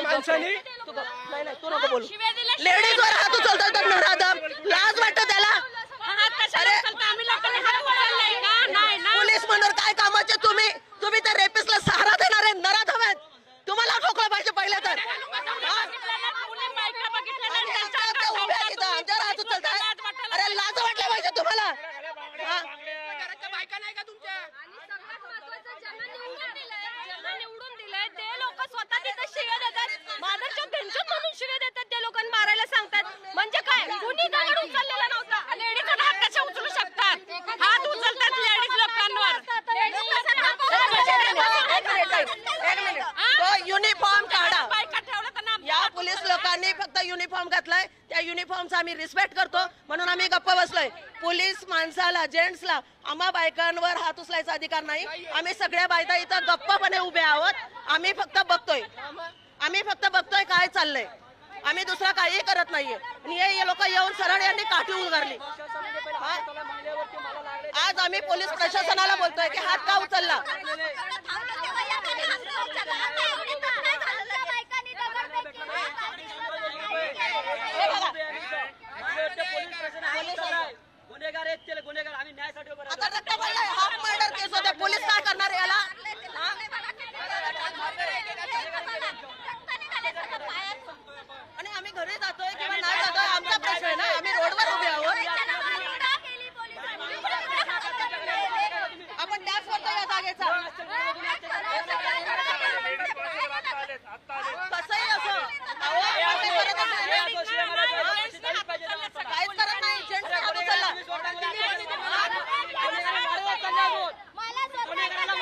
माणसाने तू नको बोलू. लेडीजवर हात उचलतात नराधम, लाज वाटतं त्याला. अरे पोलीस म्हणून काय कामाचे तुम्ही? तुम्ही त्या रेपिस्टला सहारा देणारे नराधम आहेत. तुम्हाला ठोकलं पाहिजे पहिले तर. आमच्यावर हात उचलतात. अरे लाज वाटलं पाहिजे तुम्हाला. निवडून दिले ते लोक स्वतः तिथे शिव्या देतात. माझ्या त्यांच्यात म्हणून शिव्या देतात. ते लोकांना मारायला सांगतात. म्हणजे काय कुणी दगड उचललेला नव्हता. लेडीजचा हात कसे उचलू शकतात? हात उचलतात लेडीज लोकांवर. युनिफॉर्म काढा. या पोलीस लोकांनी फक्त युनिफॉर्म घातलाय. त्या युनिफॉर्मचा आम्ही रिस्पेक्ट करतो म्हणून आम्ही गप्प बसलोय. पोलीस माणसाला, जेंट्सला, आम्हा बायकांवर हात उचलायचा अधिकार नाही. आम्ही सगळ्या बायका इथं गप्पपणे उभे आहोत. आम्ही फक्त बघतोय काय चाललंय. आम्ही दुसरा काही करत नाहीये. आणि हे लोक येऊन सरळ यांनी काठी उगारली. आज आम्ही पोलीस प्रशासनाला बोलतोय की हात का उचलला. गुन्हेगार आम्ही न्यायासाठी हाफ मर्डर केस होते. पोलीस काय करणार याला? आणि आम्ही घरी जातोय किंवा नाही जातोय आमचा प्रश्न आहे ना. आम्ही रोडवर उभे आहोत. आपण टॅक्स करतो या जागेचा. कसंही असो काहीच करत नाही. जेंट्स हात उचलला. गुन्हेगाराला